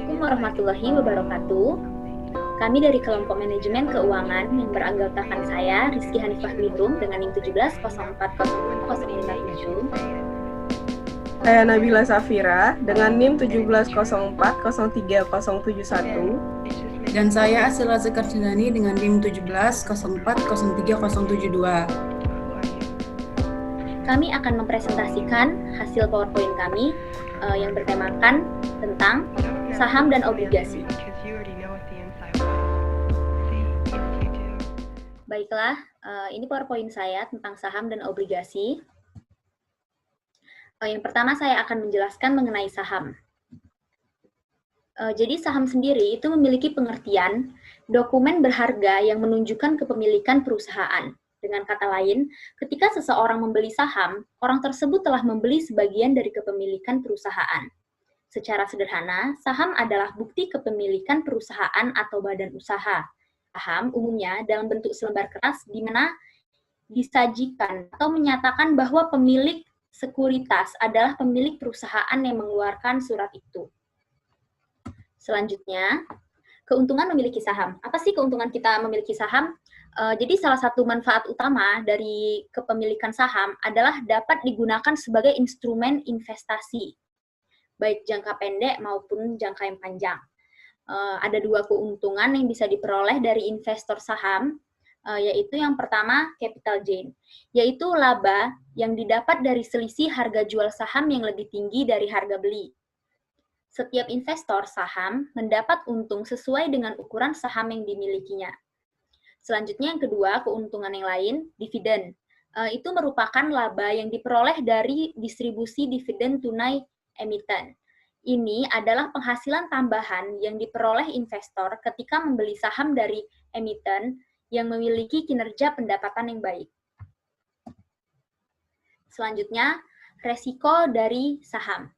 Assalamualaikum warahmatullahi wabarakatuh. Kami dari kelompok manajemen keuangan yang beranggotakan saya, Rizky Hanifah Dwindrum dengan NIM 170404057. Saya Nabila Safira dengan NIM 170403031. Dan saya Asila Zekarjinani dengan NIM 170403032. Kami akan mempresentasikan hasil PowerPoint kami yang bertemakan tentang saham dan obligasi. Baiklah, ini PowerPoint saya tentang saham dan obligasi. Yang pertama saya akan menjelaskan mengenai saham. Jadi saham sendiri itu memiliki pengertian dokumen berharga yang menunjukkan kepemilikan perusahaan. Dengan kata lain, ketika seseorang membeli saham, orang tersebut telah membeli sebagian dari kepemilikan perusahaan. Secara sederhana, saham adalah bukti kepemilikan perusahaan atau badan usaha. Saham umumnya dalam bentuk selembar kertas di mana disajikan atau menyatakan bahwa pemilik sekuritas adalah pemilik perusahaan yang mengeluarkan surat itu. Selanjutnya, keuntungan memiliki saham. Apa sih keuntungan kita memiliki saham? Jadi salah satu manfaat utama dari kepemilikan saham adalah dapat digunakan sebagai instrumen investasi, baik jangka pendek maupun jangka yang panjang. Ada dua keuntungan yang bisa diperoleh dari investor saham, yaitu yang pertama capital gain, yaitu laba yang didapat dari selisih harga jual saham yang lebih tinggi dari harga beli. Setiap investor saham mendapat untung sesuai dengan ukuran saham yang dimilikinya. Selanjutnya yang kedua, keuntungan yang lain, dividen. Itu merupakan laba yang diperoleh dari distribusi dividen tunai emiten. Ini adalah penghasilan tambahan yang diperoleh investor ketika membeli saham dari emiten yang memiliki kinerja pendapatan yang baik. Selanjutnya, resiko dari saham.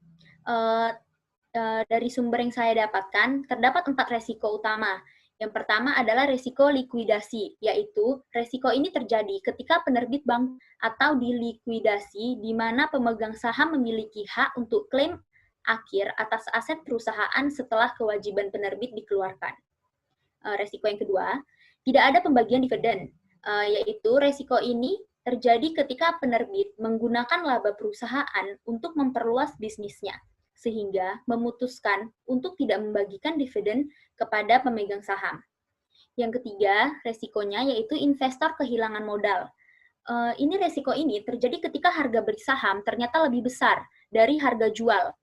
Dari sumber yang saya dapatkan, terdapat 4 resiko utama. Yang pertama adalah resiko likuidasi, yaitu resiko ini terjadi ketika penerbit bank atau dilikuidasi di mana pemegang saham memiliki hak untuk klaim akhir atas aset perusahaan setelah kewajiban penerbit dikeluarkan. Resiko yang kedua, tidak ada pembagian dividen, yaitu resiko ini terjadi ketika penerbit menggunakan laba perusahaan untuk memperluas bisnisnya, sehingga memutuskan untuk tidak membagikan dividen kepada pemegang saham. Yang ketiga, resikonya yaitu investor kehilangan modal. Resiko ini terjadi ketika harga beli saham ternyata lebih besar dari harga jual,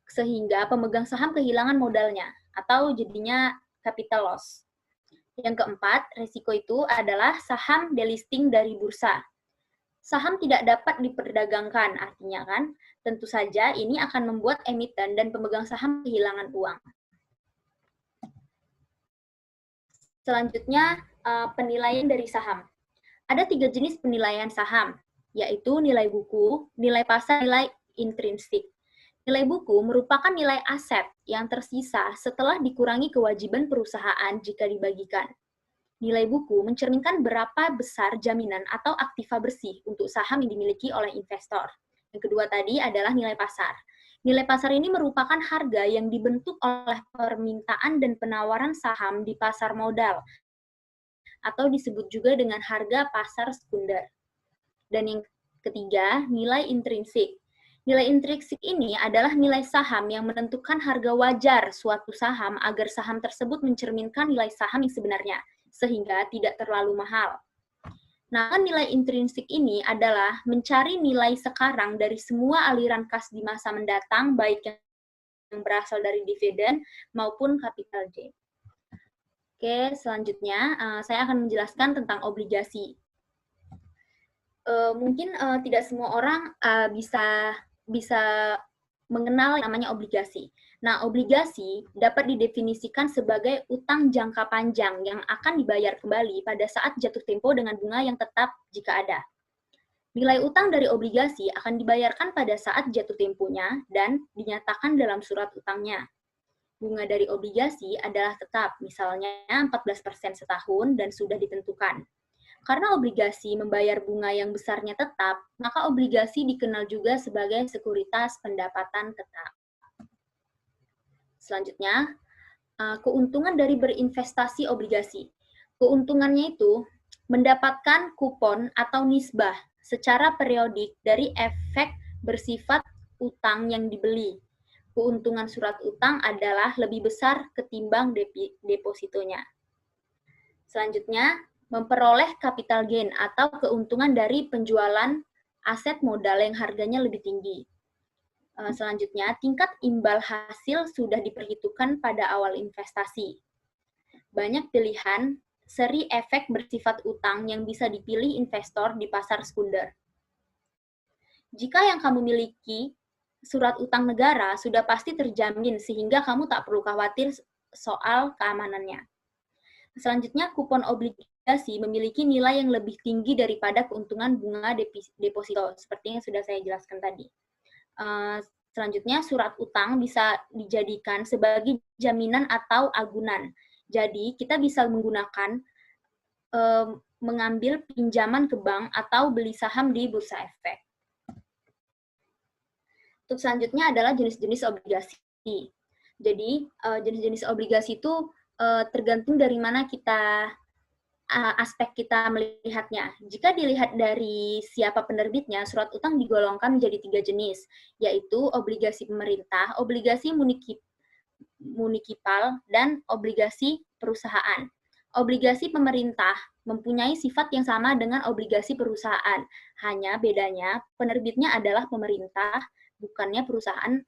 sehingga pemegang saham kehilangan modalnya, atau jadinya capital loss. Yang keempat, resiko itu adalah saham delisting dari bursa. Saham tidak dapat diperdagangkan, artinya kan, tentu saja ini akan membuat emiten dan pemegang saham kehilangan uang. Selanjutnya, penilaian dari saham. Ada 3 jenis penilaian saham, yaitu nilai buku, nilai pasar, nilai intrinsik. Nilai buku merupakan nilai aset yang tersisa setelah dikurangi kewajiban perusahaan jika dibagikan. Nilai buku mencerminkan berapa besar jaminan atau aktiva bersih untuk saham yang dimiliki oleh investor. Yang kedua tadi adalah nilai pasar. Nilai pasar ini merupakan harga yang dibentuk oleh permintaan dan penawaran saham di pasar modal, atau disebut juga dengan harga pasar sekunder. Dan yang ketiga, nilai intrinsik. Nilai intrinsik ini adalah nilai saham yang menentukan harga wajar suatu saham agar saham tersebut mencerminkan nilai saham yang sebenarnya, sehingga tidak terlalu mahal. Nah, nilai intrinsik ini adalah mencari nilai sekarang dari semua aliran kas di masa mendatang, baik yang berasal dari dividen maupun capital gain. Oke, selanjutnya saya akan menjelaskan tentang obligasi. Mungkin tidak semua orang bisa mengenal namanya obligasi. Nah, obligasi dapat didefinisikan sebagai utang jangka panjang yang akan dibayar kembali pada saat jatuh tempo dengan bunga yang tetap jika ada. Nilai utang dari obligasi akan dibayarkan pada saat jatuh temponya dan dinyatakan dalam surat utangnya. Bunga dari obligasi adalah tetap, misalnya 14% setahun dan sudah ditentukan. Karena obligasi membayar bunga yang besarnya tetap, maka obligasi dikenal juga sebagai sekuritas pendapatan tetap. Selanjutnya, Keuntungan dari berinvestasi obligasi. Keuntungannya itu mendapatkan kupon atau nisbah secara periodik dari efek bersifat utang yang dibeli. Keuntungan surat utang adalah lebih besar ketimbang depositonya. Selanjutnya, memperoleh capital gain atau keuntungan dari penjualan aset modal yang harganya lebih tinggi. Selanjutnya, tingkat imbal hasil sudah diperhitungkan pada awal investasi. Banyak pilihan seri efek bersifat utang yang bisa dipilih investor di pasar sekunder. Jika yang kamu miliki surat utang negara, sudah pasti terjamin sehingga kamu tak perlu khawatir soal keamanannya. Selanjutnya, kupon obligasi memiliki nilai yang lebih tinggi daripada keuntungan bunga deposito, seperti yang sudah saya jelaskan tadi. Selanjutnya, surat utang bisa dijadikan sebagai jaminan atau agunan. Jadi, kita bisa menggunakan mengambil pinjaman ke bank atau beli saham di bursa efek. Untuk selanjutnya adalah jenis-jenis obligasi. Jadi, jenis-jenis obligasi itu tergantung dari mana aspek kita melihatnya. Jika dilihat dari siapa penerbitnya, surat utang digolongkan menjadi 3 jenis, yaitu obligasi pemerintah, obligasi munikipal, dan obligasi perusahaan. Obligasi pemerintah mempunyai sifat yang sama dengan obligasi perusahaan, hanya bedanya penerbitnya adalah pemerintah, bukannya perusahaan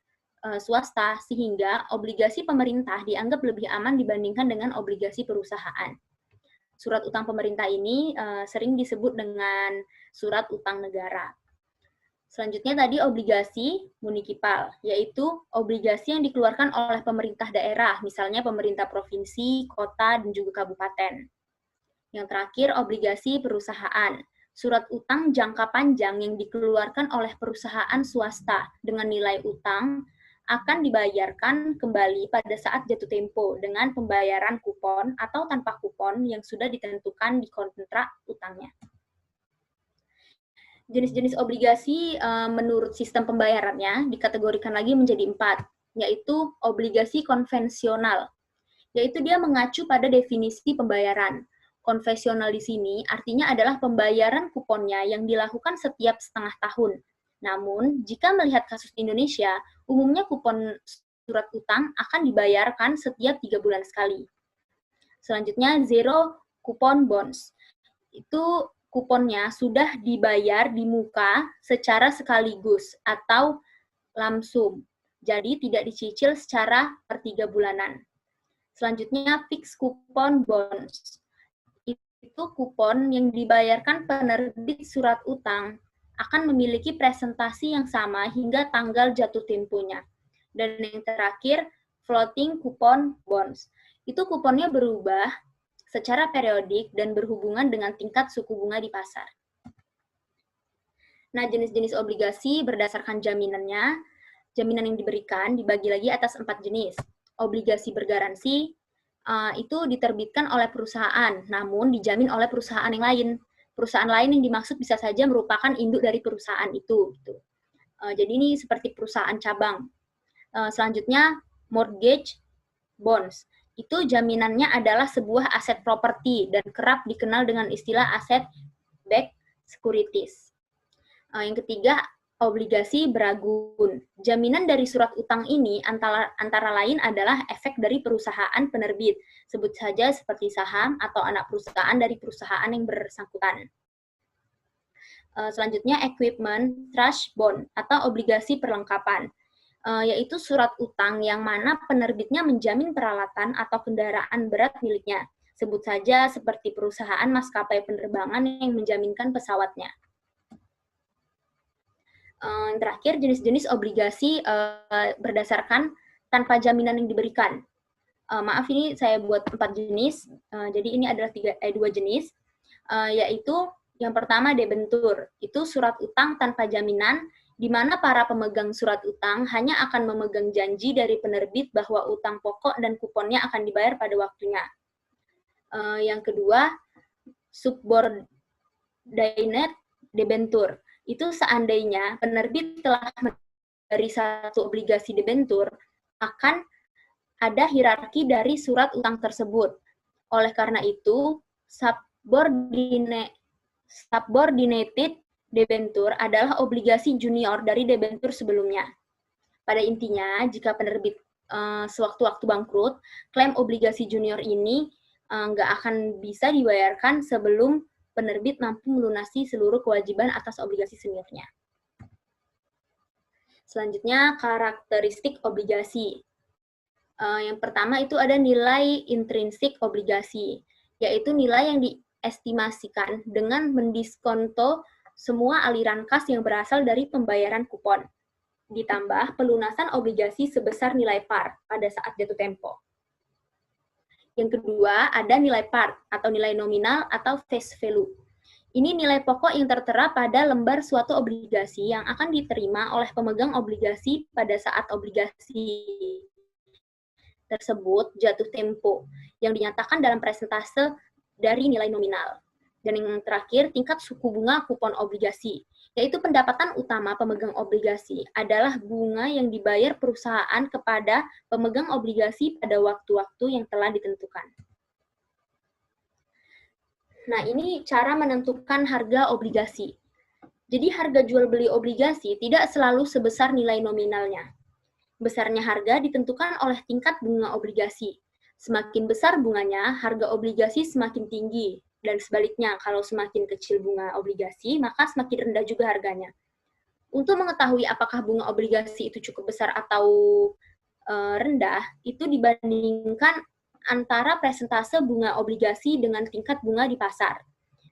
swasta, sehingga obligasi pemerintah dianggap lebih aman dibandingkan dengan obligasi perusahaan. Surat utang pemerintah ini sering disebut dengan surat utang negara. Selanjutnya tadi obligasi munikipal, yaitu obligasi yang dikeluarkan oleh pemerintah daerah, misalnya pemerintah provinsi, kota, dan juga kabupaten. Yang terakhir, obligasi perusahaan. Surat utang jangka panjang yang dikeluarkan oleh perusahaan swasta dengan nilai utang akan dibayarkan kembali pada saat jatuh tempo dengan pembayaran kupon atau tanpa kupon yang sudah ditentukan di kontrak utangnya. Jenis-jenis obligasi menurut sistem pembayarannya dikategorikan lagi menjadi 4, yaitu obligasi konvensional, yaitu dia mengacu pada definisi pembayaran. Konvensional di sini artinya adalah pembayaran kuponnya yang dilakukan setiap setengah tahun. Namun, jika melihat kasus Indonesia, umumnya kupon surat utang akan dibayarkan setiap 3 bulan sekali. Selanjutnya, zero coupon bonds. Itu kuponnya sudah dibayar di muka secara sekaligus atau lamsum. Jadi, tidak dicicil secara per 3 bulanan. Selanjutnya, fixed coupon bonds. Itu kupon yang dibayarkan penerbit surat utang akan memiliki presentasi yang sama hingga tanggal jatuh temponya. Dan yang terakhir, floating coupon bonds. Itu kuponnya berubah secara periodik dan berhubungan dengan tingkat suku bunga di pasar. Nah, jenis-jenis obligasi berdasarkan jaminannya, jaminan yang diberikan dibagi lagi atas 4 jenis. Obligasi bergaransi, itu diterbitkan oleh perusahaan, namun dijamin oleh perusahaan yang lain. Perusahaan lain yang dimaksud bisa saja merupakan induk dari perusahaan itu. Gitu. Jadi ini seperti perusahaan cabang. Selanjutnya, mortgage bonds. Itu jaminannya adalah sebuah aset properti dan kerap dikenal dengan istilah aset backed securities. Yang ketiga, obligasi beragun. Jaminan dari surat utang ini antara lain adalah efek dari perusahaan penerbit, sebut saja seperti saham atau anak perusahaan dari perusahaan yang bersangkutan. Selanjutnya, equipment trust bond atau obligasi perlengkapan, yaitu surat utang yang mana penerbitnya menjamin peralatan atau kendaraan berat miliknya, sebut saja seperti perusahaan maskapai penerbangan yang menjaminkan pesawatnya. Terakhir, jenis-jenis obligasi berdasarkan tanpa jaminan yang diberikan. Maaf, ini saya buat 4 jenis, jadi ini adalah 2 jenis, yaitu yang pertama debentur, itu surat utang tanpa jaminan, di mana para pemegang surat utang hanya akan memegang janji dari penerbit bahwa utang pokok dan kuponnya akan dibayar pada waktunya. Yang kedua, subordinate debentur. Itu seandainya penerbit telah memberi satu obligasi debentur, akan ada hierarki dari surat utang tersebut. Oleh karena itu, subordinated debenture adalah obligasi junior dari debentur sebelumnya. Pada intinya, jika penerbit sewaktu-waktu bangkrut, klaim obligasi junior ini nggak akan bisa dibayarkan sebelum penerbit mampu melunasi seluruh kewajiban atas obligasi seniornya. Selanjutnya, karakteristik obligasi. Yang pertama itu ada nilai intrinsik obligasi, yaitu nilai yang diestimasikan dengan mendiskonto semua aliran kas yang berasal dari pembayaran kupon, ditambah pelunasan obligasi sebesar nilai par pada saat jatuh tempo. Yang kedua, ada nilai par atau nilai nominal atau face value. Ini nilai pokok yang tertera pada lembar suatu obligasi yang akan diterima oleh pemegang obligasi pada saat obligasi tersebut jatuh tempo, yang dinyatakan dalam persentase dari nilai nominal. Dan yang terakhir, tingkat suku bunga kupon obligasi, yaitu pendapatan utama pemegang obligasi adalah bunga yang dibayar perusahaan kepada pemegang obligasi pada waktu-waktu yang telah ditentukan. Nah, ini cara menentukan harga obligasi. Jadi harga jual beli obligasi tidak selalu sebesar nilai nominalnya. Besarnya harga ditentukan oleh tingkat bunga obligasi. Semakin besar bunganya, harga obligasi semakin tinggi. Dan sebaliknya, kalau semakin kecil bunga obligasi, maka semakin rendah juga harganya. Untuk mengetahui apakah bunga obligasi itu cukup besar atau rendah, itu dibandingkan antara presentase bunga obligasi dengan tingkat bunga di pasar.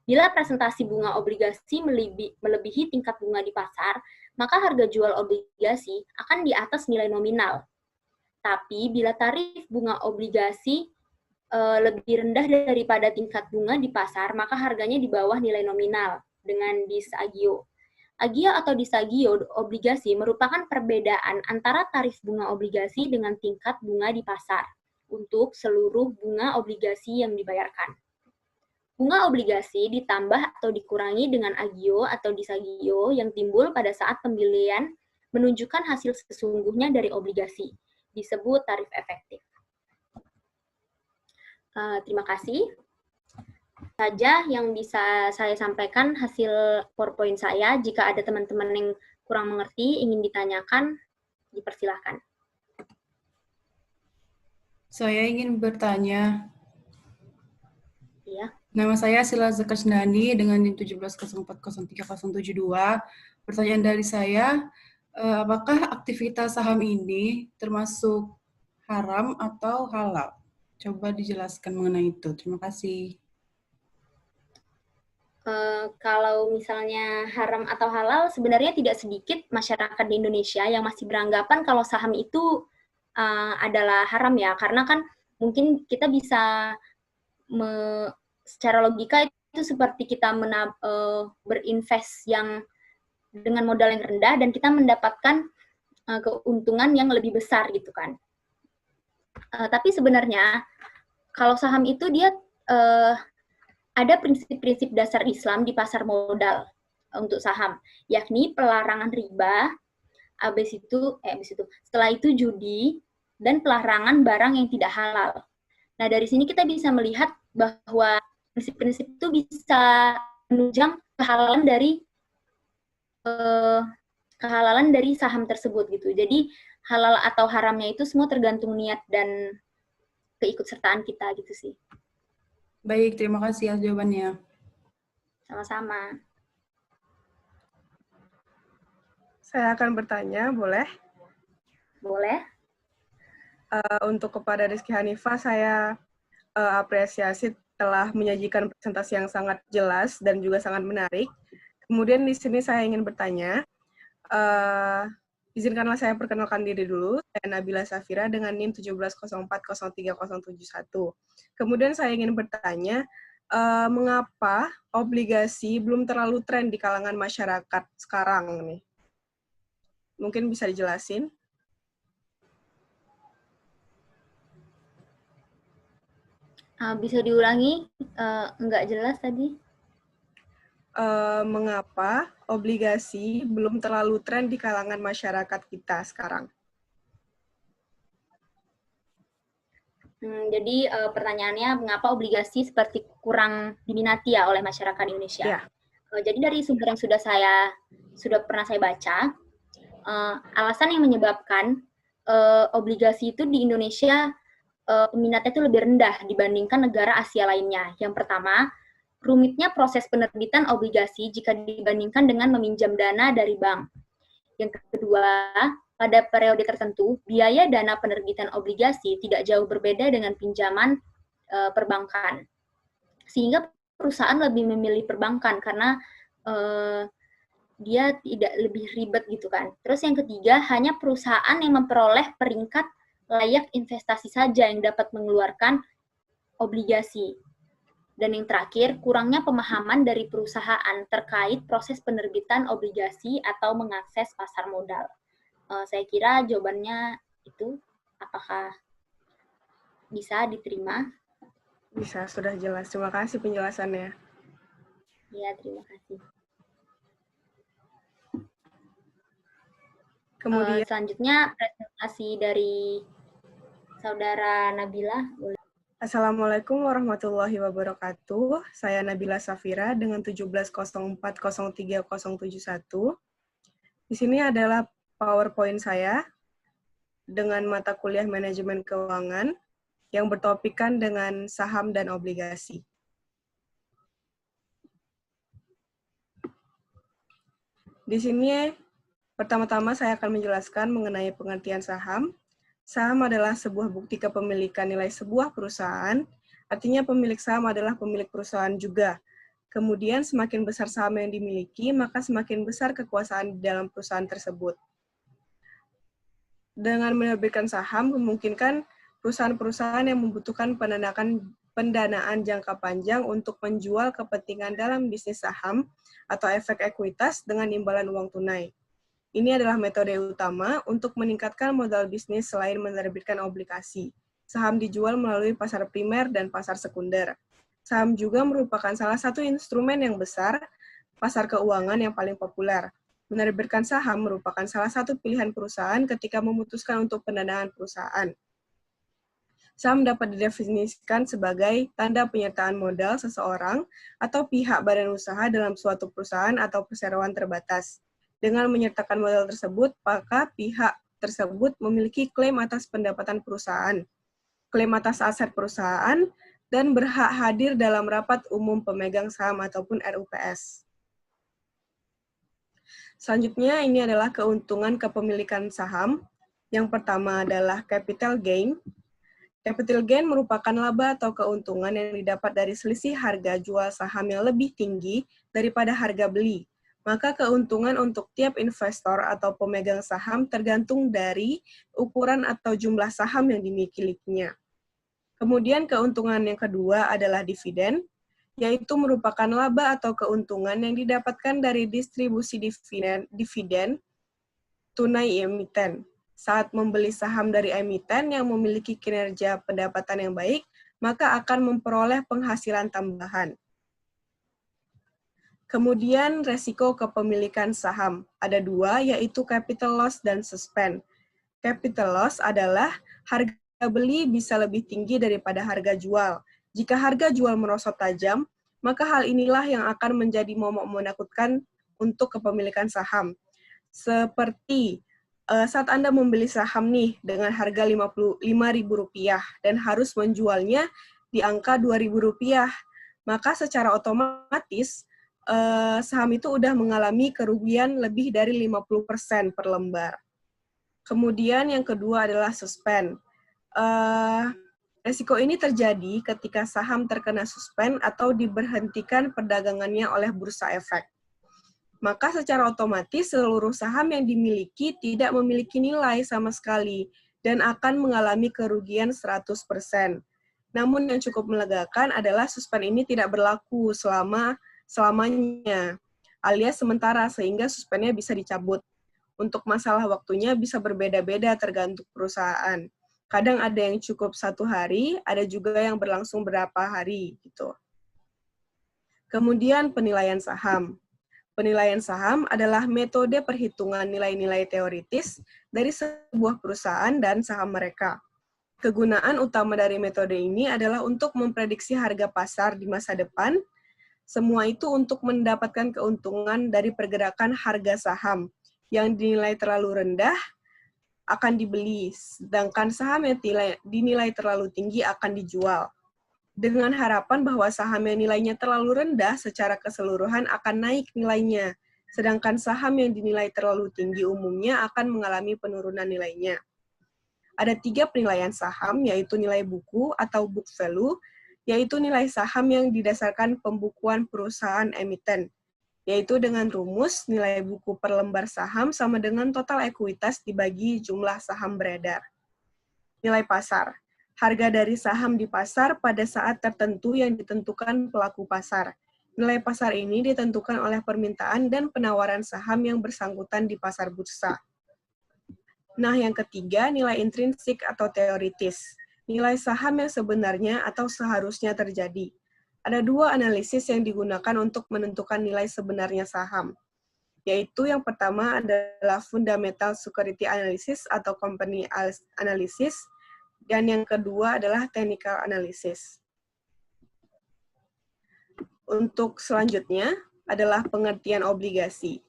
Bila presentasi bunga obligasi melebihi tingkat bunga di pasar, maka harga jual obligasi akan di atas nilai nominal. Tapi bila tarif bunga obligasi lebih rendah daripada tingkat bunga di pasar, maka harganya di bawah nilai nominal dengan disagio. Agio atau disagio obligasi merupakan perbedaan antara tarif bunga obligasi dengan tingkat bunga di pasar untuk seluruh bunga obligasi yang dibayarkan. Bunga obligasi ditambah atau dikurangi dengan agio atau disagio yang timbul pada saat pembelian menunjukkan hasil sesungguhnya dari obligasi, disebut tarif efektif. Terima kasih. Saja yang bisa saya sampaikan hasil PowerPoint saya. Jika ada teman-teman yang kurang mengerti, ingin ditanyakan, dipersilahkan. Saya ingin bertanya. Iya. Nama saya Sila Zakarjnani dengan NIM 17040372. Pertanyaan dari saya, apakah aktivitas saham ini termasuk haram atau halal? Coba dijelaskan mengenai itu. Terima kasih. Kalau misalnya haram atau halal, sebenarnya tidak sedikit masyarakat di Indonesia yang masih beranggapan kalau saham itu adalah haram ya, karena kan mungkin kita bisa secara logika itu seperti kita berinvest yang dengan modal yang rendah dan kita mendapatkan keuntungan yang lebih besar gitu kan. Tapi sebenarnya kalau saham itu dia ada prinsip-prinsip dasar Islam di pasar modal untuk saham, yakni pelarangan riba, setelah itu judi, dan pelarangan barang yang tidak halal. Nah, dari sini kita bisa melihat bahwa prinsip-prinsip itu bisa menunjang kehalalan dari saham tersebut gitu. Jadi halal atau haramnya itu semua tergantung niat dan keikutsertaan kita gitu sih. Baik, terima kasih atas jawabannya. Sama-sama. Saya akan bertanya, boleh? Boleh. Untuk kepada Rizky Hanifah, saya apresiasi telah menyajikan presentasi yang sangat jelas dan juga sangat menarik. Kemudian di sini saya ingin bertanya, izinkanlah saya perkenalkan diri dulu. Saya Nabila Safira dengan NIM 1704030171. Kemudian saya ingin bertanya, mengapa obligasi belum terlalu tren di kalangan masyarakat sekarang nih? Mungkin bisa dijelasin? Bisa diulangi? Nggak jelas tadi. Mengapa obligasi belum terlalu tren di kalangan masyarakat kita sekarang? Jadi pertanyaannya, mengapa obligasi seperti kurang diminati ya oleh masyarakat Indonesia? Ya. Jadi dari sumber yang sudah pernah saya baca, alasan yang menyebabkan obligasi itu di Indonesia peminatnya itu lebih rendah dibandingkan negara Asia lainnya. Yang pertama, rumitnya proses penerbitan obligasi jika dibandingkan dengan meminjam dana dari bank. Yang kedua, pada periode tertentu, biaya dana penerbitan obligasi tidak jauh berbeda dengan pinjaman perbankan. Sehingga perusahaan lebih memilih perbankan karena dia tidak lebih ribet gitu kan. Terus yang ketiga, hanya perusahaan yang memperoleh peringkat layak investasi saja yang dapat mengeluarkan obligasi. Dan yang terakhir, kurangnya pemahaman dari perusahaan terkait proses penerbitan obligasi atau mengakses pasar modal. Saya kira jawabannya itu, apakah bisa diterima? Bisa, sudah jelas. Terima kasih penjelasannya. Ya, terima kasih. Kemudian, selanjutnya presentasi dari Saudara Nabila. Assalamualaikum warahmatullahi wabarakatuh. Saya Nabila Safira dengan 1704030071. Di sini adalah PowerPoint saya dengan mata kuliah manajemen keuangan yang bertopikkan dengan saham dan obligasi. Di sini pertama-tama saya akan menjelaskan mengenai pengertian saham. Saham adalah sebuah bukti kepemilikan nilai sebuah perusahaan, artinya pemilik saham adalah pemilik perusahaan juga. Kemudian semakin besar saham yang dimiliki, maka semakin besar kekuasaan di dalam perusahaan tersebut. Dengan menerbitkan saham, memungkinkan perusahaan-perusahaan yang membutuhkan pendanaan jangka panjang untuk menjual kepentingan dalam bisnis saham atau efek ekuitas dengan imbalan uang tunai. Ini adalah metode utama untuk meningkatkan modal bisnis selain menerbitkan obligasi. Saham dijual melalui pasar primer dan pasar sekunder. Saham juga merupakan salah satu instrumen yang besar pasar keuangan yang paling populer. Menerbitkan saham merupakan salah satu pilihan perusahaan ketika memutuskan untuk pendanaan perusahaan. Saham dapat didefinisikan sebagai tanda penyertaan modal seseorang atau pihak badan usaha dalam suatu perusahaan atau perseroan terbatas. Dengan menyertakan modal tersebut, maka pihak tersebut memiliki klaim atas pendapatan perusahaan, klaim atas aset perusahaan, dan berhak hadir dalam rapat umum pemegang saham ataupun RUPS. Selanjutnya, ini adalah keuntungan kepemilikan saham. Yang pertama adalah capital gain. Capital gain merupakan laba atau keuntungan yang didapat dari selisih harga jual saham yang lebih tinggi daripada harga beli. Maka keuntungan untuk tiap investor atau pemegang saham tergantung dari ukuran atau jumlah saham yang dimilikinya. Kemudian keuntungan yang kedua adalah dividen, yaitu merupakan laba atau keuntungan yang didapatkan dari distribusi dividen tunai emiten. Saat membeli saham dari emiten yang memiliki kinerja pendapatan yang baik, maka akan memperoleh penghasilan tambahan. Kemudian resiko kepemilikan saham. Ada dua, yaitu capital loss dan suspend. Capital loss adalah harga beli bisa lebih tinggi daripada harga jual. Jika harga jual merosot tajam, maka hal inilah yang akan menjadi momok menakutkan untuk kepemilikan saham. Seperti saat Anda membeli saham nih dengan harga Rp55.000 dan harus menjualnya di angka Rp2.000, maka secara otomatis saham itu udah mengalami kerugian lebih dari 50% per lembar. Kemudian yang kedua adalah suspend. Resiko ini terjadi ketika saham terkena suspend atau diberhentikan perdagangannya oleh bursa efek. Maka secara otomatis seluruh saham yang dimiliki tidak memiliki nilai sama sekali dan akan mengalami kerugian 100%. Namun yang cukup melegakan adalah suspend ini tidak berlaku selamanya, alias sementara, sehingga suspennya bisa dicabut. Untuk masalah waktunya bisa berbeda-beda tergantung perusahaan. Kadang ada yang cukup 1 hari, ada juga yang berlangsung berapa hari, gitu. Kemudian penilaian saham. Penilaian saham adalah metode perhitungan nilai-nilai teoritis dari sebuah perusahaan dan saham mereka. Kegunaan utama dari metode ini adalah untuk memprediksi harga pasar di masa depan. Semua itu untuk mendapatkan keuntungan dari pergerakan harga saham yang dinilai terlalu rendah akan dibeli, sedangkan saham yang dinilai terlalu tinggi akan dijual. Dengan harapan bahwa saham yang nilainya terlalu rendah secara keseluruhan akan naik nilainya, sedangkan saham yang dinilai terlalu tinggi umumnya akan mengalami penurunan nilainya. Ada 3 penilaian saham, yaitu nilai buku atau book value, yaitu nilai saham yang didasarkan pembukuan perusahaan emiten, yaitu dengan rumus nilai buku per lembar saham sama dengan total ekuitas dibagi jumlah saham beredar. Nilai pasar, harga dari saham di pasar pada saat tertentu yang ditentukan pelaku pasar. Nilai pasar ini ditentukan oleh permintaan dan penawaran saham yang bersangkutan di pasar bursa. Nah, yang ketiga, nilai intrinsik atau teoritis. Nilai saham yang sebenarnya atau seharusnya terjadi. Ada 2 analisis yang digunakan untuk menentukan nilai sebenarnya saham, yaitu yang pertama adalah Fundamental Security Analysis atau Company Analysis, dan yang kedua adalah Technical Analysis. Untuk selanjutnya adalah pengertian obligasi.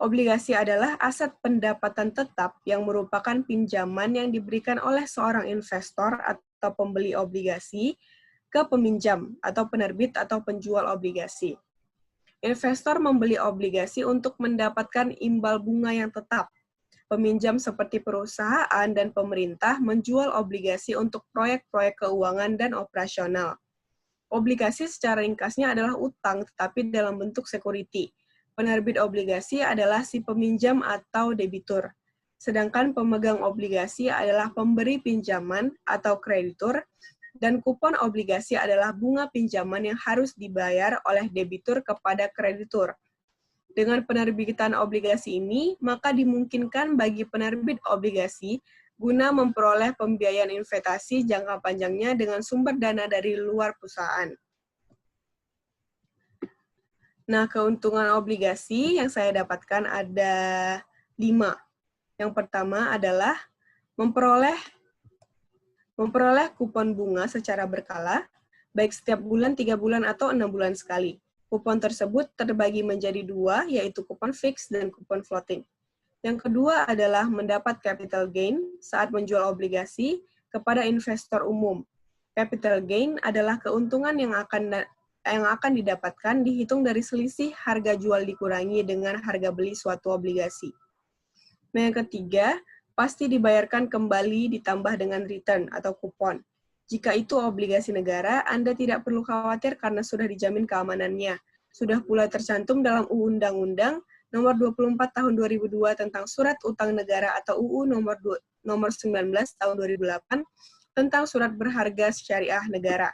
Obligasi adalah aset pendapatan tetap yang merupakan pinjaman yang diberikan oleh seorang investor atau pembeli obligasi ke peminjam atau penerbit atau penjual obligasi. Investor membeli obligasi untuk mendapatkan imbal bunga yang tetap. Peminjam seperti perusahaan dan pemerintah menjual obligasi untuk proyek-proyek keuangan dan operasional. Obligasi secara ringkasnya adalah utang tetapi dalam bentuk security. Penerbit obligasi adalah si peminjam atau debitur, sedangkan pemegang obligasi adalah pemberi pinjaman atau kreditur, dan kupon obligasi adalah bunga pinjaman yang harus dibayar oleh debitur kepada kreditur. Dengan penerbitan obligasi ini, maka dimungkinkan bagi penerbit obligasi guna memperoleh pembiayaan investasi jangka panjangnya dengan sumber dana dari luar perusahaan. Nah, keuntungan obligasi yang saya dapatkan ada 5. Yang pertama adalah memperoleh kupon bunga secara berkala, baik setiap bulan, 3 bulan, atau 6 bulan sekali. Kupon tersebut terbagi menjadi 2, yaitu kupon fix dan kupon floating. Yang kedua adalah mendapat capital gain saat menjual obligasi kepada investor umum. Capital gain adalah keuntungan yang akan didapatkan dihitung dari selisih harga jual dikurangi dengan harga beli suatu obligasi. Nah, yang ketiga, pasti dibayarkan kembali ditambah dengan return atau kupon. Jika itu obligasi negara, Anda tidak perlu khawatir karena sudah dijamin keamanannya. Sudah pula tercantum dalam UU Undang-Undang Nomor 24 Tahun 2002 tentang Surat Utang Negara atau UU Nomor 19 Tahun 2008 tentang Surat Berharga Syariah Negara.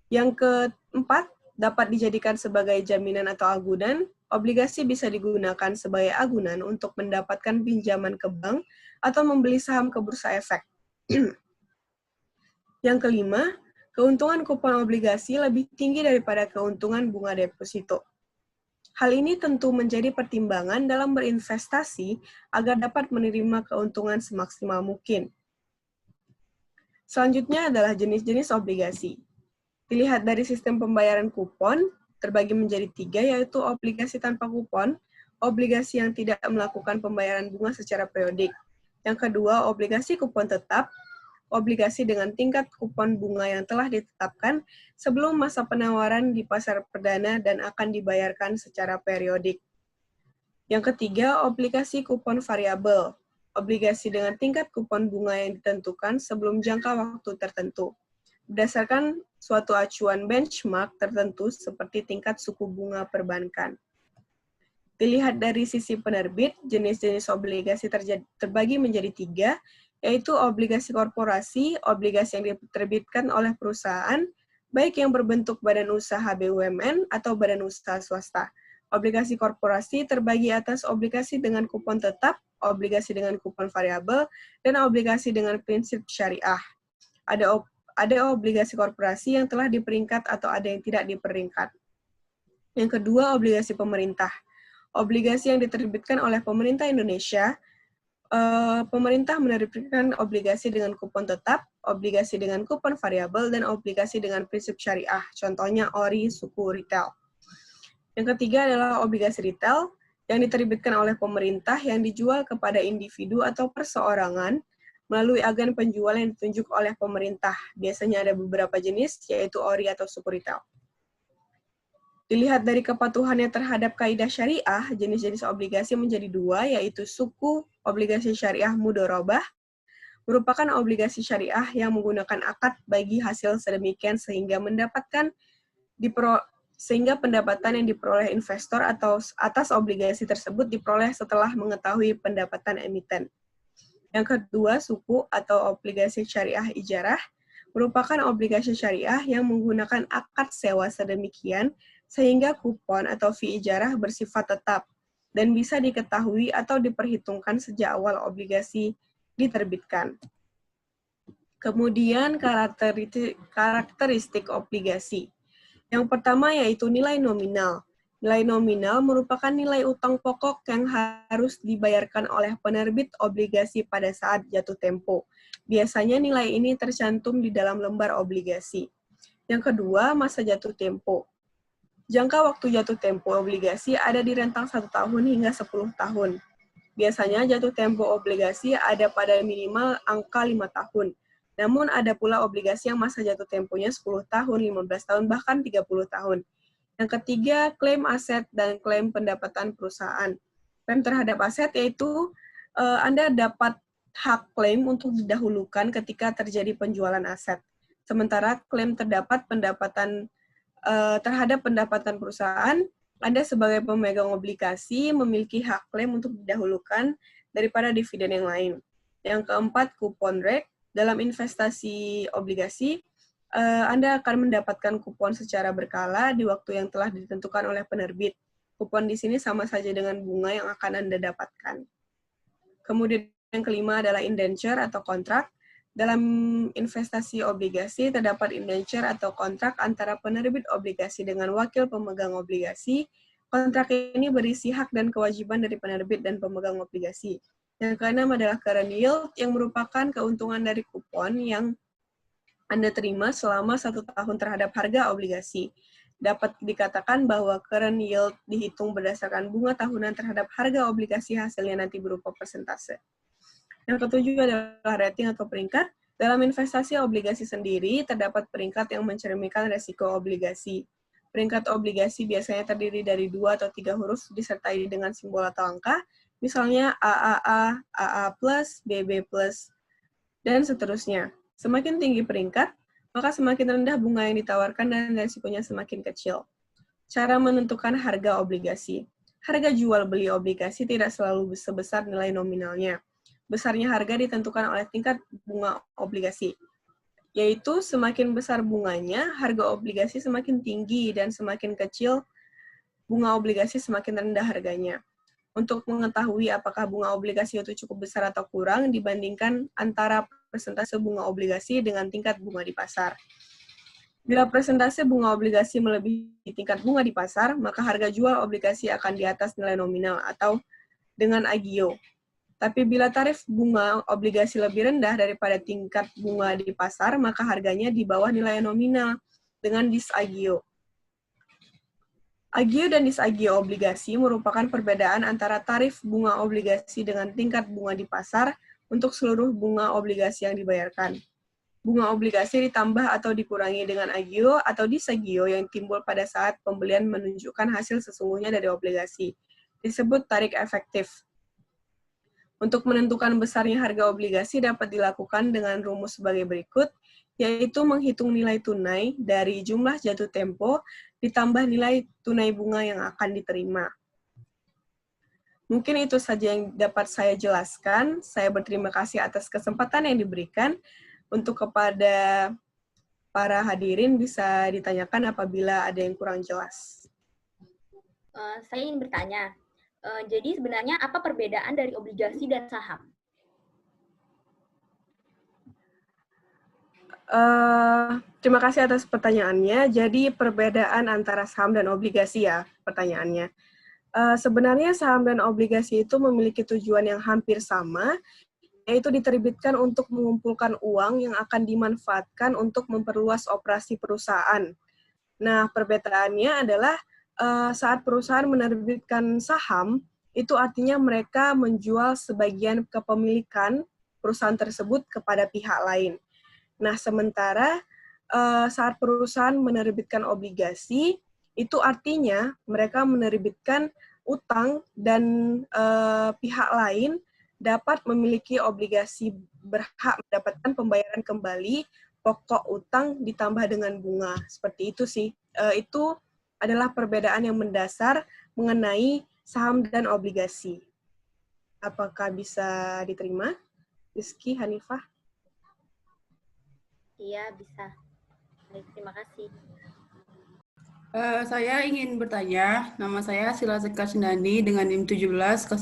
Yang keempat, dapat dijadikan sebagai jaminan atau agunan. Obligasi bisa digunakan sebagai agunan untuk mendapatkan pinjaman ke bank atau membeli saham ke bursa efek. Yang kelima, keuntungan kupon obligasi lebih tinggi daripada keuntungan bunga deposito. Hal ini tentu menjadi pertimbangan dalam berinvestasi agar dapat menerima keuntungan semaksimal mungkin. Selanjutnya adalah jenis-jenis obligasi. Dilihat dari sistem pembayaran kupon, terbagi menjadi 3, yaitu obligasi tanpa kupon, obligasi yang tidak melakukan pembayaran bunga secara periodik. Yang kedua, obligasi kupon tetap, obligasi dengan tingkat kupon bunga yang telah ditetapkan sebelum masa penawaran di pasar perdana dan akan dibayarkan secara periodik. Yang ketiga, obligasi kupon variabel, obligasi dengan tingkat kupon bunga yang ditentukan sebelum jangka waktu tertentu, berdasarkan suatu acuan benchmark tertentu seperti tingkat suku bunga perbankan. Dilihat dari sisi penerbit, jenis-jenis obligasi terbagi menjadi 3, yaitu obligasi korporasi, obligasi yang diterbitkan oleh perusahaan, baik yang berbentuk badan usaha BUMN atau badan usaha swasta. Obligasi korporasi terbagi atas obligasi dengan kupon tetap, obligasi dengan kupon variabel, dan obligasi dengan prinsip syariah. Ada obligasi korporasi yang telah diperingkat atau ada yang tidak diperingkat. Yang kedua, obligasi pemerintah. Obligasi yang diterbitkan oleh pemerintah Indonesia, pemerintah menerbitkan obligasi dengan kupon tetap, obligasi dengan kupon variabel, dan obligasi dengan prinsip syariah, contohnya ORI, suku, retail. Yang ketiga adalah obligasi retail, yang diterbitkan oleh pemerintah yang dijual kepada individu atau perseorangan melalui agen penjual yang ditunjuk oleh pemerintah. Biasanya ada beberapa jenis, yaitu ORI atau suku retail. Dilihat dari kepatuhannya terhadap kaidah syariah, jenis-jenis obligasi menjadi dua, yaitu suku obligasi syariah mudorobah, merupakan obligasi syariah yang menggunakan akad bagi hasil sedemikian sehingga pendapatan yang diperoleh investor atau atas obligasi tersebut diperoleh setelah mengetahui pendapatan emiten. Yang kedua, suku atau obligasi syariah ijarah, merupakan obligasi syariah yang menggunakan akad sewa sedemikian sehingga kupon atau fee ijarah bersifat tetap dan bisa diketahui atau diperhitungkan sejak awal obligasi diterbitkan. Kemudian karakteristik obligasi. Yang pertama yaitu nilai nominal. Nilai nominal merupakan nilai utang pokok yang harus dibayarkan oleh penerbit obligasi pada saat jatuh tempo. Biasanya nilai ini tercantum di dalam lembar obligasi. Yang kedua, masa jatuh tempo. Jangka waktu jatuh tempo obligasi ada di rentang 1 tahun hingga 10 tahun. Biasanya jatuh tempo obligasi ada pada minimal angka 5 tahun. Namun ada pula obligasi yang masa jatuh temponya 10 tahun, 15 tahun, bahkan 30 tahun. Yang ketiga, klaim aset dan klaim pendapatan perusahaan. Klaim terhadap aset yaitu Anda dapat hak klaim untuk didahulukan ketika terjadi penjualan aset. Sementara klaim terhadap pendapatan perusahaan, Anda sebagai pemegang obligasi memiliki hak klaim untuk didahulukan daripada dividen yang lain. Yang keempat, kupon rek. Dalam investasi obligasi, Anda akan mendapatkan kupon secara berkala di waktu yang telah ditentukan oleh penerbit. Kupon di sini sama saja dengan bunga yang akan Anda dapatkan. Kemudian yang kelima adalah indenture atau kontrak. Dalam investasi obligasi, terdapat indenture atau kontrak antara penerbit obligasi dengan wakil pemegang obligasi. Kontrak ini berisi hak dan kewajiban dari penerbit dan pemegang obligasi. Yang keenam adalah current yield, yang merupakan keuntungan dari kupon yang Anda terima selama 1 tahun terhadap harga obligasi. Dapat dikatakan bahwa current yield dihitung berdasarkan bunga tahunan terhadap harga obligasi hasilnya nanti berupa persentase. Yang ketujuh adalah rating atau peringkat. Dalam investasi obligasi sendiri, terdapat peringkat yang mencerminkan resiko obligasi. Peringkat obligasi biasanya terdiri dari 2 atau 3 huruf disertai dengan simbol atau angka, misalnya AAA, AA+, BB+, dan seterusnya. Semakin tinggi peringkat, maka semakin rendah bunga yang ditawarkan dan resikonya semakin kecil. Cara menentukan harga obligasi. Harga jual beli obligasi tidak selalu sebesar nilai nominalnya. Besarnya harga ditentukan oleh tingkat bunga obligasi, yaitu semakin besar bunganya, harga obligasi semakin tinggi, dan semakin kecil bunga obligasi semakin rendah harganya. Untuk mengetahui apakah bunga obligasi itu cukup besar atau kurang dibandingkan antara persentase bunga obligasi dengan tingkat bunga di pasar. Bila persentase bunga obligasi melebihi tingkat bunga di pasar, maka harga jual obligasi akan di atas nilai nominal atau dengan agio. Tapi bila tarif bunga obligasi lebih rendah daripada tingkat bunga di pasar, maka harganya di bawah nilai nominal dengan disagio. Agio dan disagio obligasi merupakan perbedaan antara tarif bunga obligasi dengan tingkat bunga di pasar untuk seluruh bunga obligasi yang dibayarkan. Bunga obligasi ditambah atau dikurangi dengan agio atau disagio yang timbul pada saat pembelian menunjukkan hasil sesungguhnya dari obligasi. Disebut tarik efektif. Untuk menentukan besarnya harga obligasi dapat dilakukan dengan rumus sebagai berikut, yaitu menghitung nilai tunai dari jumlah jatuh tempo ditambah nilai tunai bunga yang akan diterima. Mungkin itu saja yang dapat saya jelaskan. Saya berterima kasih atas kesempatan yang diberikan. Untuk kepada para hadirin bisa ditanyakan apabila ada yang kurang jelas. Saya ingin bertanya, jadi sebenarnya apa perbedaan dari obligasi dan saham? Terima kasih atas pertanyaannya. Jadi perbedaan antara saham dan obligasi ya pertanyaannya. Sebenarnya saham dan obligasi itu memiliki tujuan yang hampir sama, yaitu diterbitkan untuk mengumpulkan uang yang akan dimanfaatkan untuk memperluas operasi perusahaan. Nah, perbedaannya adalah saat perusahaan menerbitkan saham, itu artinya mereka menjual sebagian kepemilikan perusahaan tersebut kepada pihak lain. Nah, sementara saat perusahaan menerbitkan obligasi, itu artinya mereka menerbitkan utang dan pihak lain dapat memiliki obligasi berhak mendapatkan pembayaran kembali pokok utang ditambah dengan bunga. Seperti itu sih. Itu adalah perbedaan yang mendasar mengenai saham dan obligasi. Apakah bisa diterima? Rizky, Hanifah? Iya, bisa. Baik, terima kasih. Saya ingin bertanya, nama saya Sila Sekar Sendani dengan NIM 17040372.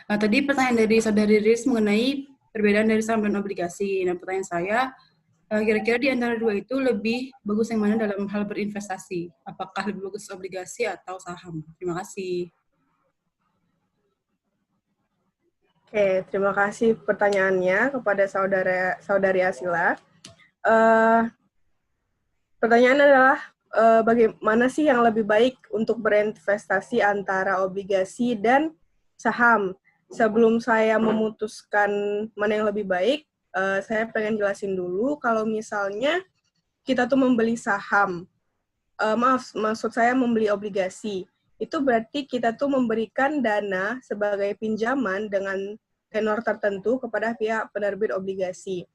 Tadi pertanyaan dari Saudari Riz mengenai perbedaan dari saham dan obligasi. Nah, pertanyaan saya, kira-kira di antara dua itu lebih bagus yang mana dalam hal berinvestasi? Apakah lebih bagus obligasi atau saham? Terima kasih. Oke, terima kasih pertanyaannya kepada saudari Asila. Pertanyaan adalah bagaimana sih yang lebih baik untuk berinvestasi antara obligasi dan saham? Sebelum saya memutuskan mana yang lebih baik, saya pengen jelasin dulu kalau misalnya kita tuh membeli saham. Maksud saya membeli obligasi. Itu berarti kita tuh memberikan dana sebagai pinjaman dengan tenor tertentu kepada pihak penerbit obligasi.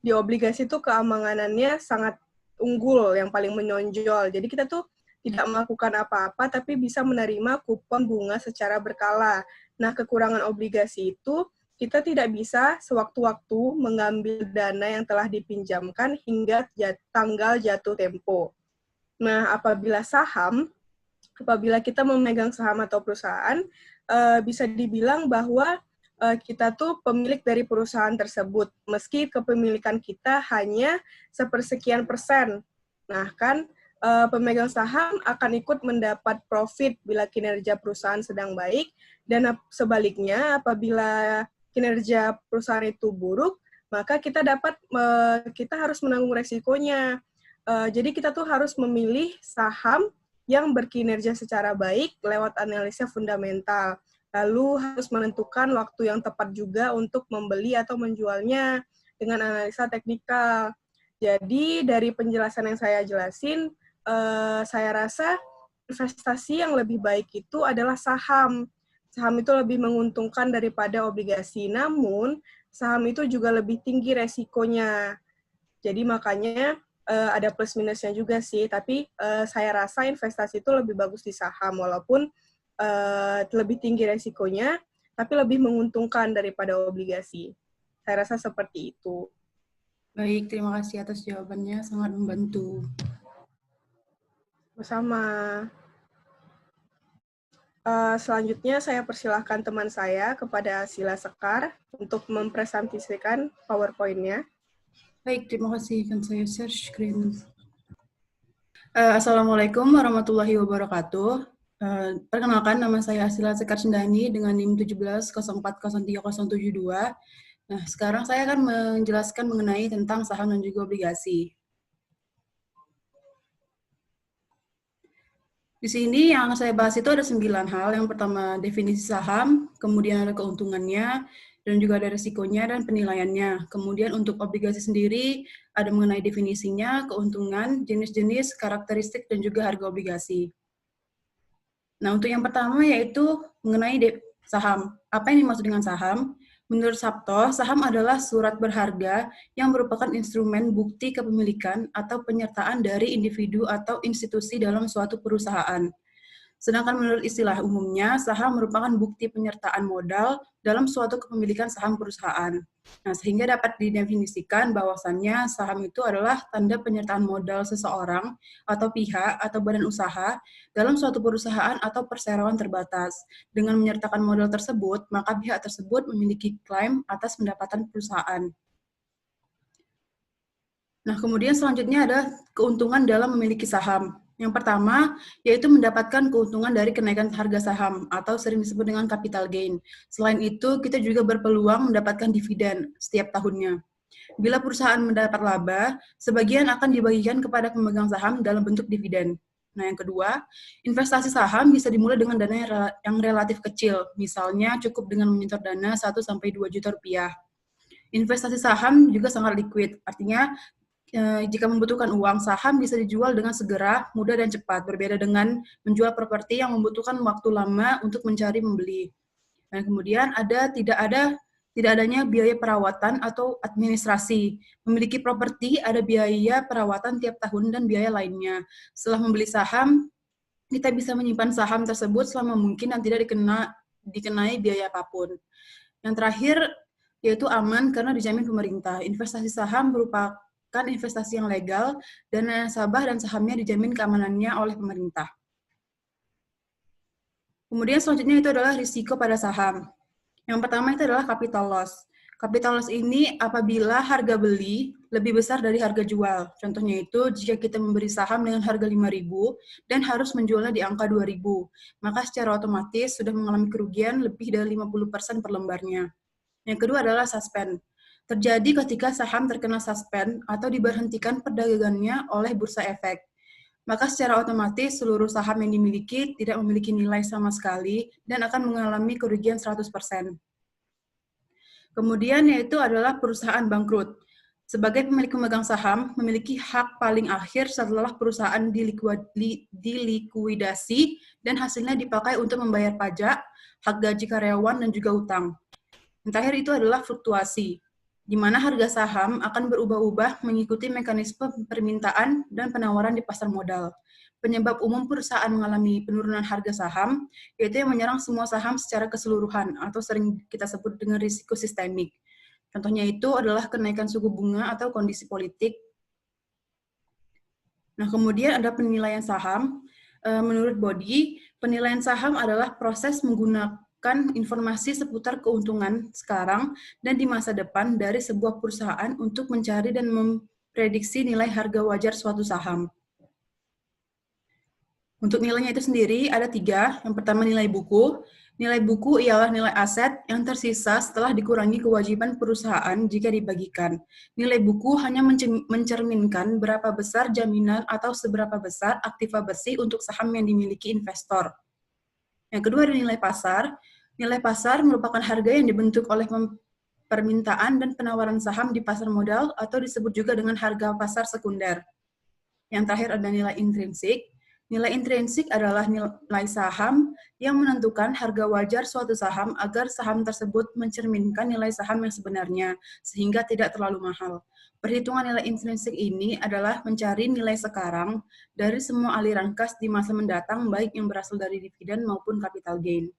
Di obligasi itu keamanannya sangat unggul, yang paling menonjol. Jadi kita tuh tidak melakukan apa-apa, tapi bisa menerima kupon bunga secara berkala. Nah, kekurangan obligasi itu, kita tidak bisa sewaktu-waktu mengambil dana yang telah dipinjamkan hingga tanggal jatuh tempo. Nah, apabila kita memegang saham atau perusahaan, bisa dibilang bahwa kita tuh pemilik dari perusahaan tersebut, meski kepemilikan kita hanya sepersekian %. Nah, kan pemegang saham akan ikut mendapat profit bila kinerja perusahaan sedang baik, dan sebaliknya apabila kinerja perusahaan itu buruk, maka kita harus menanggung resikonya. Jadi kita tuh harus memilih saham yang berkinerja secara baik lewat analisa fundamental. Lalu harus menentukan waktu yang tepat juga untuk membeli atau menjualnya dengan analisa teknikal. Jadi dari penjelasan yang saya jelasin, saya rasa investasi yang lebih baik itu adalah saham. Saham itu lebih menguntungkan daripada obligasi. Namun, saham itu juga lebih tinggi resikonya. Jadi makanya ada plus minusnya juga sih. Tapi saya rasa investasi itu lebih bagus di saham, walaupun lebih tinggi resikonya, tapi lebih menguntungkan daripada obligasi. Saya rasa seperti itu. Baik, terima kasih atas jawabannya, sangat membantu. Bersama. Selanjutnya saya persilahkan teman saya kepada Sila Sekar untuk mempresentasikan PowerPoint-nya. Baik, terima kasih. Akan saya share screen. Assalamualaikum warahmatullahi wabarakatuh. Perkenalkan, nama saya Sila Sekar Sendani dengan NIM 17040372. Nah, sekarang saya akan menjelaskan mengenai tentang saham dan juga obligasi. Di sini yang saya bahas itu ada 9 hal. Yang pertama, definisi saham, kemudian ada keuntungannya, dan juga ada risikonya dan penilaiannya. Kemudian untuk obligasi sendiri, ada mengenai definisinya, keuntungan, jenis-jenis, karakteristik, dan juga harga obligasi. Nah, untuk yang pertama yaitu mengenai saham. Apa yang dimaksud dengan saham? Menurut Sabto, saham adalah surat berharga yang merupakan instrumen bukti kepemilikan atau penyertaan dari individu atau institusi dalam suatu perusahaan. Sedangkan menurut istilah umumnya, saham merupakan bukti penyertaan modal dalam suatu kepemilikan saham perusahaan. Nah, sehingga dapat didefinisikan bahwasannya saham itu adalah tanda penyertaan modal seseorang atau pihak atau badan usaha dalam suatu perusahaan atau perseroan terbatas. Dengan menyertakan modal tersebut, maka pihak tersebut memiliki klaim atas pendapatan perusahaan. Nah, kemudian selanjutnya ada keuntungan dalam memiliki saham. Yang pertama, yaitu mendapatkan keuntungan dari kenaikan harga saham atau sering disebut dengan capital gain. Selain itu, kita juga berpeluang mendapatkan dividen setiap tahunnya. Bila perusahaan mendapat laba, sebagian akan dibagikan kepada pemegang saham dalam bentuk dividen. Nah, yang kedua, investasi saham bisa dimulai dengan dana yang relatif kecil, misalnya cukup dengan menyetor dana 1-2 juta rupiah. Investasi saham juga sangat liquid, artinya jika membutuhkan uang, saham bisa dijual dengan segera, mudah, dan cepat, berbeda dengan menjual properti yang membutuhkan waktu lama untuk mencari pembeli. Dan kemudian tidak adanya biaya perawatan atau administrasi. Memiliki properti ada biaya perawatan tiap tahun dan biaya lainnya. Setelah membeli saham, kita bisa menyimpan saham tersebut selama mungkin dan tidak dikenai biaya apapun. Yang terakhir, yaitu aman karena dijamin pemerintah. Investasi saham merupakan investasi yang legal, dan nasabah dan sahamnya dijamin keamanannya oleh pemerintah. Kemudian selanjutnya itu adalah risiko pada saham. Yang pertama itu adalah capital loss. Capital loss ini apabila harga beli lebih besar dari harga jual. Contohnya itu jika kita memberi saham dengan harga 5.000 dan harus menjualnya di angka 2.000, maka secara otomatis sudah mengalami kerugian lebih dari 50% per lembarnya. Yang kedua adalah suspend. Terjadi ketika saham terkena suspend atau diberhentikan perdagangannya oleh bursa efek. Maka secara otomatis seluruh saham yang dimiliki tidak memiliki nilai sama sekali dan akan mengalami kerugian 100%. Kemudian yaitu adalah perusahaan bangkrut. Sebagai pemilik pemegang saham, memiliki hak paling akhir setelah perusahaan dilikuidasi dan hasilnya dipakai untuk membayar pajak, hak gaji karyawan, dan juga utang. Yang terakhir itu adalah fluktuasi, di mana harga saham akan berubah-ubah mengikuti mekanisme permintaan dan penawaran di pasar modal. Penyebab umum perusahaan mengalami penurunan harga saham, yaitu yang menyerang semua saham secara keseluruhan, atau sering kita sebut dengan risiko sistemik. Contohnya itu adalah kenaikan suku bunga atau kondisi politik. Nah, kemudian ada penilaian saham. Menurut Body, penilaian saham adalah proses menggunakan informasi seputar keuntungan sekarang dan di masa depan dari sebuah perusahaan untuk mencari dan memprediksi nilai harga wajar suatu saham. Untuk nilainya itu sendiri ada 3. Yang pertama nilai buku. Nilai buku ialah nilai aset yang tersisa setelah dikurangi kewajiban perusahaan jika dibagikan. Nilai buku hanya mencerminkan berapa besar jaminan atau seberapa besar aktiva bersih untuk saham yang dimiliki investor. Yang kedua ada nilai pasar. Nilai pasar merupakan harga yang dibentuk oleh permintaan dan penawaran saham di pasar modal atau disebut juga dengan harga pasar sekunder. Yang terakhir ada nilai intrinsik. Nilai intrinsik adalah nilai saham yang menentukan harga wajar suatu saham agar saham tersebut mencerminkan nilai saham yang sebenarnya, sehingga tidak terlalu mahal. Perhitungan nilai intrinsik ini adalah mencari nilai sekarang dari semua aliran kas di masa mendatang, baik yang berasal dari dividen maupun capital gain.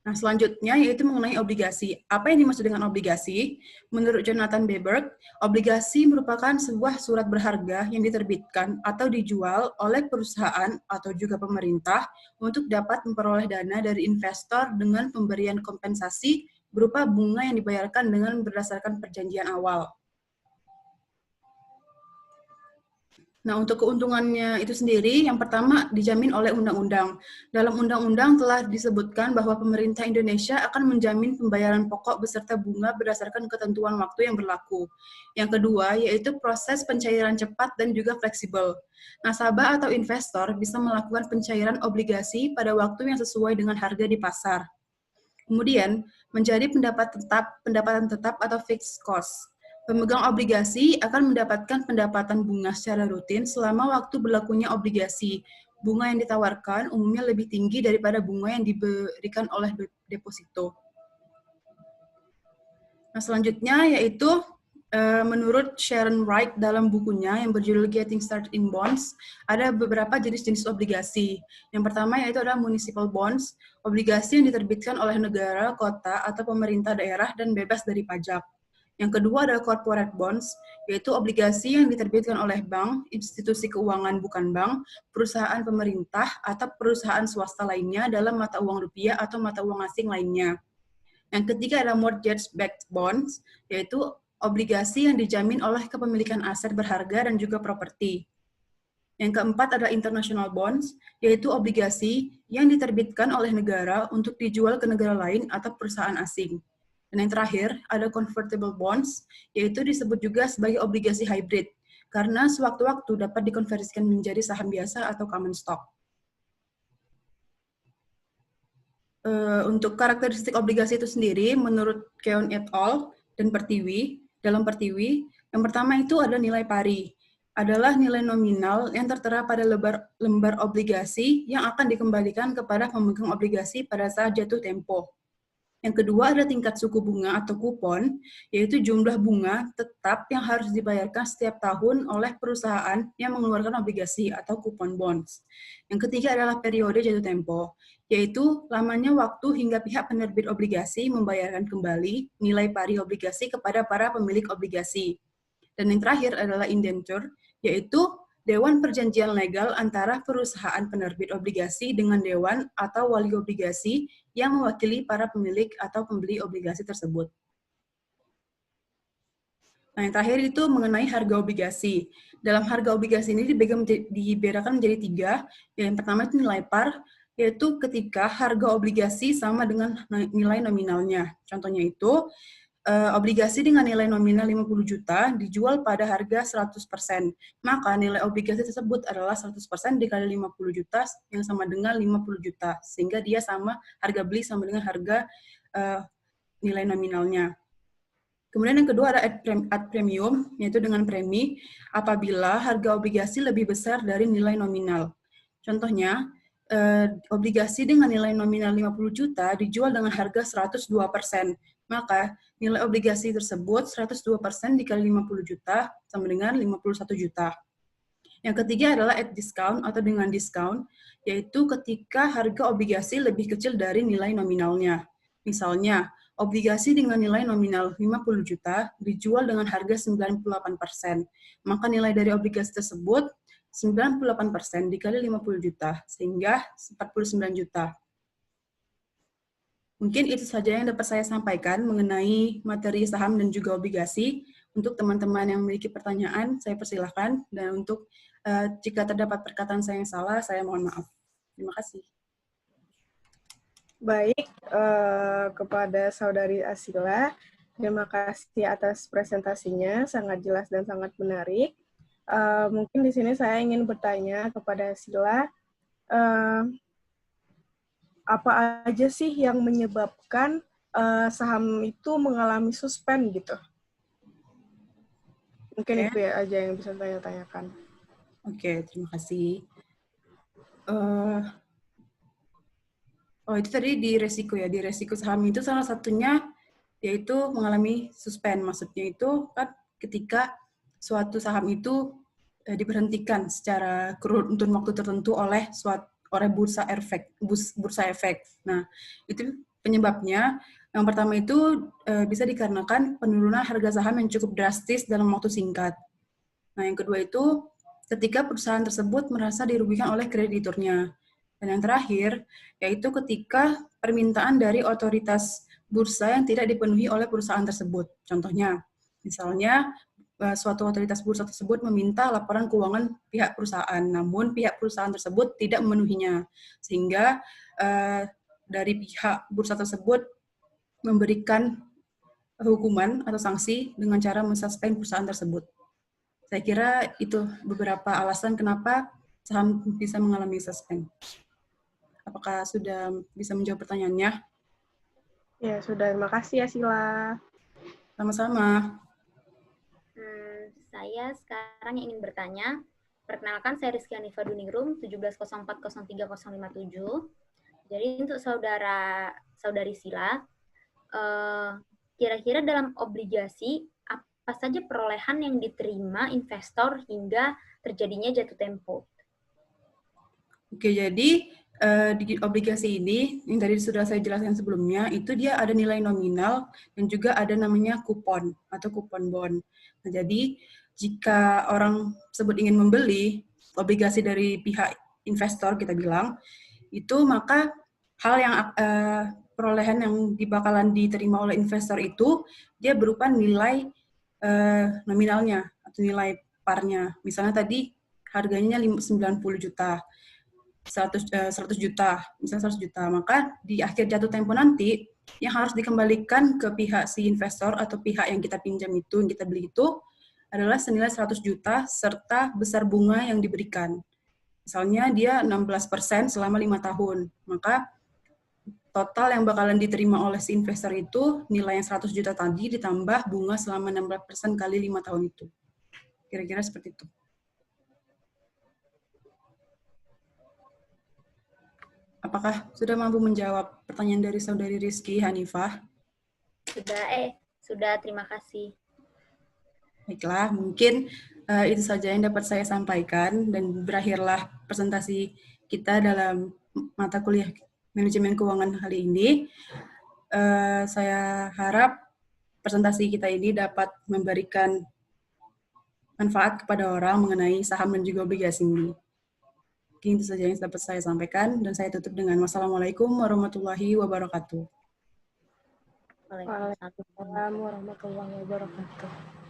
Nah, selanjutnya yaitu mengenai obligasi. Apa yang dimaksud dengan obligasi? Menurut Jonathan Beberg, obligasi merupakan sebuah surat berharga yang diterbitkan atau dijual oleh perusahaan atau juga pemerintah untuk dapat memperoleh dana dari investor dengan pemberian kompensasi berupa bunga yang dibayarkan dengan berdasarkan perjanjian awal. Nah, untuk keuntungannya itu sendiri, yang pertama dijamin oleh undang-undang. Dalam undang-undang telah disebutkan bahwa pemerintah Indonesia akan menjamin pembayaran pokok beserta bunga berdasarkan ketentuan waktu yang berlaku. Yang kedua, yaitu proses pencairan cepat dan juga fleksibel. Nasabah atau investor bisa melakukan pencairan obligasi pada waktu yang sesuai dengan harga di pasar. Kemudian, menjadi pendapatan tetap atau fixed cost. Pemegang obligasi akan mendapatkan pendapatan bunga secara rutin selama waktu berlakunya obligasi. Bunga yang ditawarkan umumnya lebih tinggi daripada bunga yang diberikan oleh deposito. Nah, selanjutnya yaitu menurut Sharon Wright dalam bukunya yang berjudul Getting Started in Bonds, ada beberapa jenis-jenis obligasi. Yang pertama yaitu adalah municipal bonds, obligasi yang diterbitkan oleh negara, kota, atau pemerintah daerah dan bebas dari pajak. Yang kedua adalah corporate bonds, yaitu obligasi yang diterbitkan oleh bank, institusi keuangan bukan bank, perusahaan pemerintah, atau perusahaan swasta lainnya dalam mata uang rupiah atau mata uang asing lainnya. Yang ketiga adalah mortgage-backed bonds, yaitu obligasi yang dijamin oleh kepemilikan aset berharga dan juga properti. Yang keempat adalah international bonds, yaitu obligasi yang diterbitkan oleh negara untuk dijual ke negara lain atau perusahaan asing. Dan yang terakhir ada convertible bonds, yaitu disebut juga sebagai obligasi hybrid, karena sewaktu-waktu dapat dikonversikan menjadi saham biasa atau common stock. Untuk karakteristik obligasi itu sendiri, menurut Keon et al. Dan Pertiwi, dalam Pertiwi, yang pertama itu ada nilai pari, adalah nilai nominal yang tertera pada lembar obligasi yang akan dikembalikan kepada pemegang obligasi pada saat jatuh tempo. Yang kedua ada tingkat suku bunga atau kupon, yaitu jumlah bunga tetap yang harus dibayarkan setiap tahun oleh perusahaan yang mengeluarkan obligasi atau kupon bonds. Yang ketiga adalah periode jatuh tempo, yaitu lamanya waktu hingga pihak penerbit obligasi membayarkan kembali nilai pari obligasi kepada para pemilik obligasi. Dan yang terakhir adalah indenture, yaitu Dewan Perjanjian Legal antara perusahaan penerbit obligasi dengan dewan atau wali obligasi yang mewakili para pemilik atau pembeli obligasi tersebut. Nah, yang terakhir itu mengenai harga obligasi. Dalam harga obligasi ini dibedakan menjadi 3. Yang pertama itu nilai par, yaitu ketika harga obligasi sama dengan nilai nominalnya. Contohnya itu, obligasi dengan nilai nominal 50 juta dijual pada harga 100%. Maka nilai obligasi tersebut adalah 100% dikali 50 juta yang sama dengan 50 juta. Sehingga dia sama, harga beli sama dengan harga nilai nominalnya. Kemudian yang kedua ada ad premium, yaitu dengan premi apabila harga obligasi lebih besar dari nilai nominal. Contohnya, obligasi dengan nilai nominal 50 juta dijual dengan harga 102%. Maka nilai obligasi tersebut 102% dikali 50 juta sama dengan 51 juta. Yang ketiga adalah at discount atau dengan diskon, yaitu ketika harga obligasi lebih kecil dari nilai nominalnya. Misalnya, obligasi dengan nilai nominal 50 juta dijual dengan harga 98%. Maka nilai dari obligasi tersebut 98% dikali 50 juta, sehingga 49 juta. Mungkin itu saja yang dapat saya sampaikan mengenai materi saham dan juga obligasi. Untuk teman-teman yang memiliki pertanyaan, saya persilahkan. Dan untuk jika terdapat perkataan saya yang salah, saya mohon maaf. Terima kasih. Baik, kepada Saudari Asila, terima kasih atas presentasinya, sangat jelas dan sangat menarik. Mungkin di sini saya ingin bertanya kepada Asila, apa aja sih yang menyebabkan saham itu mengalami suspend gitu? Mungkin itu ya aja yang bisa saya tanyakan. Oke, terima kasih. Itu tadi di resiko ya. Di resiko saham itu salah satunya yaitu mengalami suspend. Maksudnya itu kan ketika suatu saham itu diberhentikan secara kurun waktu tertentu oleh bursa efek. Nah, itu penyebabnya. Yang pertama itu bisa dikarenakan penurunan harga saham yang cukup drastis dalam waktu singkat. Nah, yang kedua itu ketika perusahaan tersebut merasa dirugikan oleh krediturnya. Dan yang terakhir, yaitu ketika permintaan dari otoritas bursa yang tidak dipenuhi oleh perusahaan tersebut. Contohnya, misalnya suatu otoritas bursa tersebut meminta laporan keuangan pihak perusahaan, namun pihak perusahaan tersebut tidak memenuhinya, sehingga dari pihak bursa tersebut memberikan hukuman atau sanksi dengan cara mensuspend perusahaan tersebut. Saya kira itu beberapa alasan kenapa saham bisa mengalami suspend. Apakah sudah bisa menjawab pertanyaannya? Ya, sudah. Terima kasih ya, Sila. Sama-sama. Saya sekarang yang ingin bertanya. Perkenalkan, saya Rizky Hanifa Duningrum, 17040357. Jadi untuk saudari Sila, kira-kira dalam obligasi, apa saja perolehan yang diterima investor hingga terjadinya jatuh tempo? Oke, jadi di obligasi ini, yang tadi sudah saya jelaskan sebelumnya, itu dia ada nilai nominal dan juga ada namanya kupon atau kupon bond. Nah, jadi jika orang tersebut ingin membeli obligasi dari pihak investor, kita bilang, itu maka hal yang perolehan yang bakalan diterima oleh investor itu, dia berupa nilai nominalnya atau nilai parnya. Misalnya tadi harganya 90 juta, 100 juta, misalnya 100 juta, maka di akhir jatuh tempo nanti yang harus dikembalikan ke pihak si investor atau pihak yang kita pinjam itu, yang kita beli itu adalah senilai 100 juta serta besar bunga yang diberikan. Misalnya dia 16% selama 5 tahun, maka total yang bakalan diterima oleh si investor itu nilai yang 100 juta tadi ditambah bunga selama 16% kali 5 tahun itu. Kira-kira seperti itu. Apakah sudah mampu menjawab pertanyaan dari saudari Rizky Hanifah? Sudah, terima kasih. Baiklah, mungkin itu saja yang dapat saya sampaikan dan berakhirlah presentasi kita dalam mata kuliah Manajemen Keuangan kali ini. Saya harap presentasi kita ini dapat memberikan manfaat kepada orang mengenai saham dan juga obligasi ini. Mungkin itu saja yang dapat saya sampaikan, dan saya tutup dengan wassalamualaikum warahmatullahi wabarakatuh. Waalaikumsalam warahmatullahi wabarakatuh.